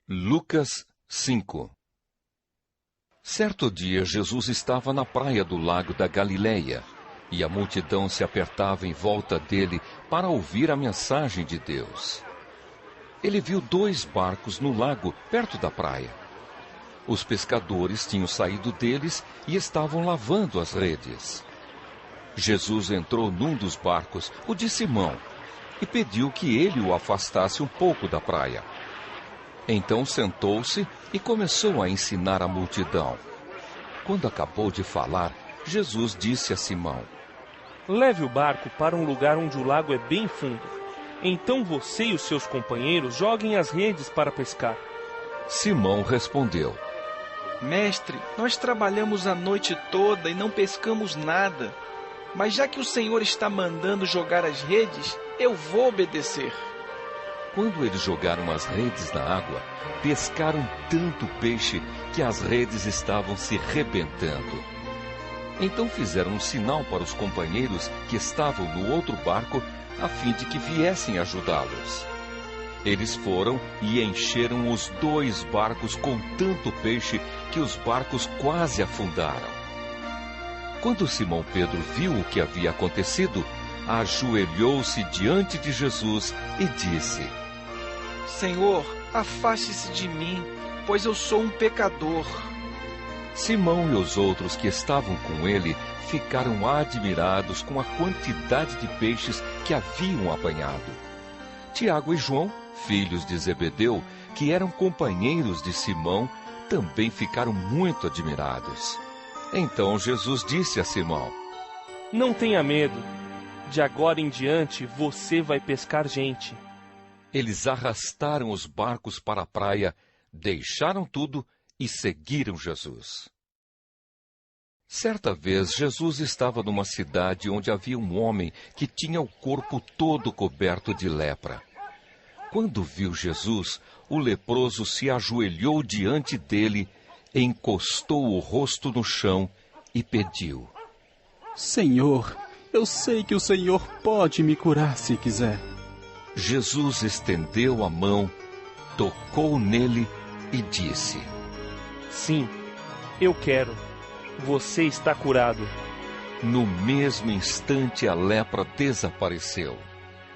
Lucas 5. Certo dia, Jesus estava na praia do lago da Galileia, e a multidão se apertava em volta dele para ouvir a mensagem de Deus. Ele viu 2 barcos no lago, perto da praia. Os pescadores tinham saído deles e estavam lavando as redes. Jesus entrou num dos barcos, o de Simão, e pediu que ele o afastasse um pouco da praia. Então sentou-se e começou a ensinar a multidão. Quando acabou de falar, Jesus disse a Simão: Leve o barco para um lugar onde o lago é bem fundo. Então você e os seus companheiros joguem as redes para pescar. Simão respondeu: Mestre, nós trabalhamos a noite toda e não pescamos nada. Mas já que o Senhor está mandando jogar as redes, eu vou obedecer. Quando eles jogaram as redes na água, pescaram tanto peixe que as redes estavam se rebentando. Então fizeram um sinal para os companheiros que estavam no outro barco, a fim de que viessem ajudá-los. Eles foram e encheram os 2 barcos com tanto peixe que os barcos quase afundaram. Quando Simão Pedro viu o que havia acontecido, ajoelhou-se diante de Jesus e disse: Senhor, afaste-se de mim, pois eu sou um pecador. Simão e os outros que estavam com ele ficaram admirados com a quantidade de peixes que haviam apanhado. Tiago e João, filhos de Zebedeu, que eram companheiros de Simão, também ficaram muito admirados. Então Jesus disse a Simão: Não tenha medo. De agora em diante você vai pescar gente. Eles arrastaram os barcos para a praia, deixaram tudo e seguiram Jesus. Certa vez, Jesus estava numa cidade onde havia um homem que tinha o corpo todo coberto de lepra. Quando viu Jesus, o leproso se ajoelhou diante dele, encostou o rosto no chão e pediu: Senhor, eu sei que o Senhor pode me curar se quiser. Jesus estendeu a mão, tocou nele e disse: Sim, eu quero. Você está curado. No mesmo instante, a lepra desapareceu.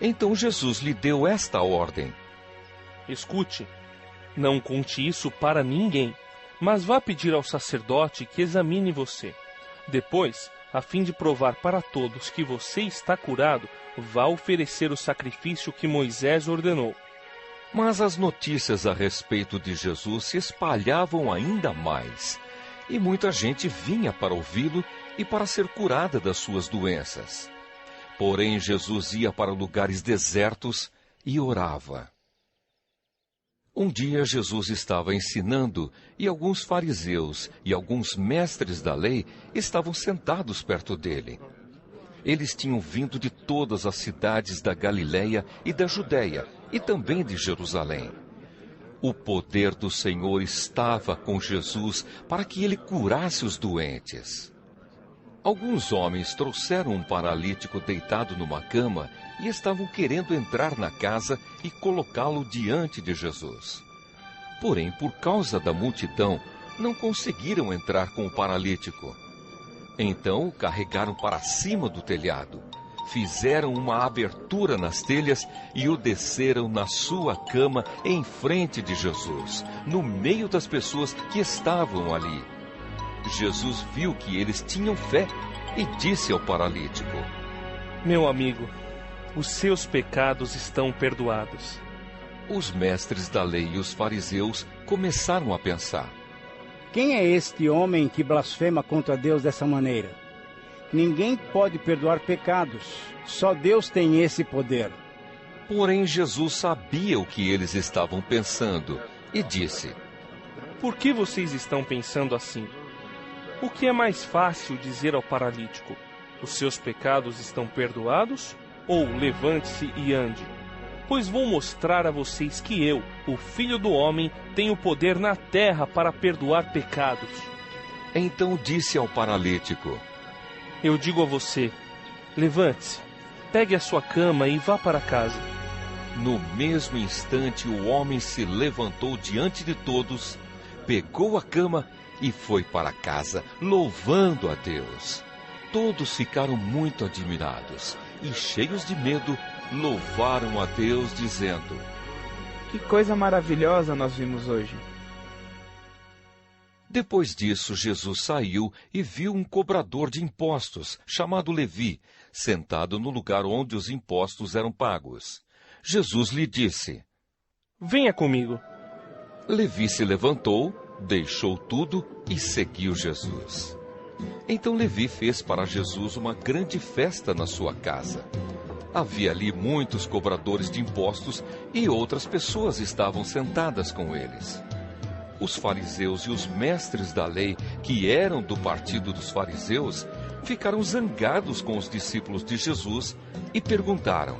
Então Jesus lhe deu esta ordem: Escute, não conte isso para ninguém, mas vá pedir ao sacerdote que examine você. Depois, a fim de provar para todos que você está curado, vá oferecer o sacrifício que Moisés ordenou. Mas as notícias a respeito de Jesus se espalhavam ainda mais, e muita gente vinha para ouvi-lo e para ser curada das suas doenças. Porém, Jesus ia para lugares desertos e orava. Um dia Jesus estava ensinando e alguns fariseus e alguns mestres da lei estavam sentados perto dele. Eles tinham vindo de todas as cidades da Galileia e da Judéia e também de Jerusalém. O poder do Senhor estava com Jesus para que ele curasse os doentes. Alguns homens trouxeram um paralítico deitado numa cama e estavam querendo entrar na casa e colocá-lo diante de Jesus. Porém, por causa da multidão, não conseguiram entrar com o paralítico. Então o carregaram para cima do telhado, fizeram uma abertura nas telhas e o desceram na sua cama em frente de Jesus, no meio das pessoas que estavam ali. Jesus viu que eles tinham fé e disse ao paralítico: Meu amigo, os seus pecados estão perdoados. Os mestres da lei e os fariseus começaram a pensar: Quem é este homem que blasfema contra Deus dessa maneira? Ninguém pode perdoar pecados, só Deus tem esse poder. Porém, Jesus sabia o que eles estavam pensando e disse: Por que vocês estão pensando assim? O que é mais fácil dizer ao paralítico: Os seus pecados estão perdoados? Ou levante-se e ande? Pois vou mostrar a vocês que eu, o Filho do Homem, tenho poder na terra para perdoar pecados. Então disse ao paralítico: Eu digo a você, levante-se, pegue a sua cama e vá para casa. No mesmo instante, o homem se levantou diante de todos, pegou a cama e foi para casa, louvando a Deus. Todos ficaram muito admirados e, cheios de medo, louvaram a Deus, dizendo: Que coisa maravilhosa nós vimos hoje. Depois disso, Jesus saiu e viu um cobrador de impostos, chamado Levi, sentado no lugar onde os impostos eram pagos. Jesus lhe disse: Venha comigo. Levi se levantou, deixou tudo e seguiu Jesus. Então Levi fez para Jesus uma grande festa na sua casa. Havia ali muitos cobradores de impostos e outras pessoas estavam sentadas com eles. Os fariseus e os mestres da lei, que eram do partido dos fariseus, ficaram zangados com os discípulos de Jesus e perguntaram: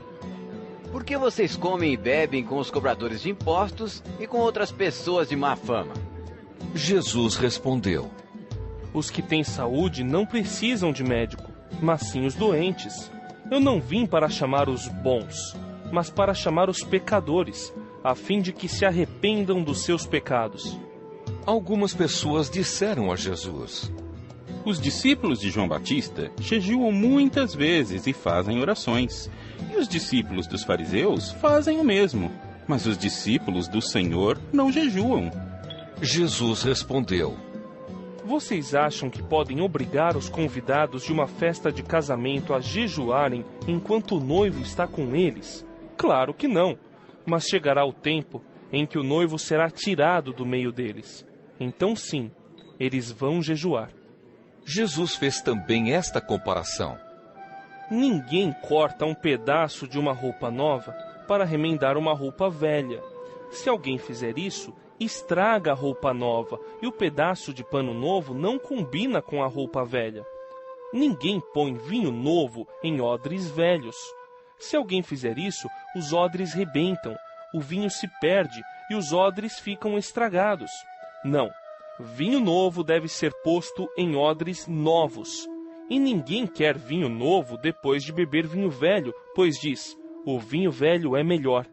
Por que vocês comem e bebem com os cobradores de impostos e com outras pessoas de má fama? Jesus respondeu: Os que têm saúde não precisam de médico, mas sim os doentes. Eu não vim para chamar os bons, mas para chamar os pecadores, a fim de que se arrependam dos seus pecados. Algumas pessoas disseram a Jesus: Os discípulos de João Batista jejuam muitas vezes e fazem orações. E os discípulos dos fariseus fazem o mesmo. Mas os discípulos do Senhor não jejuam. Jesus respondeu: Vocês acham que podem obrigar os convidados de uma festa de casamento a jejuarem enquanto o noivo está com eles? Claro que não, mas chegará o tempo em que o noivo será tirado do meio deles. Então sim, eles vão jejuar. Jesus fez também esta comparação: Ninguém corta um pedaço de uma roupa nova para remendar uma roupa velha. Se alguém fizer isso, estraga a roupa nova, e o pedaço de pano novo não combina com a roupa velha. Ninguém põe vinho novo em odres velhos. Se alguém fizer isso, os odres rebentam, o vinho se perde e os odres ficam estragados. Não, vinho novo deve ser posto em odres novos. E ninguém quer vinho novo depois de beber vinho velho, pois diz: o vinho velho é melhor.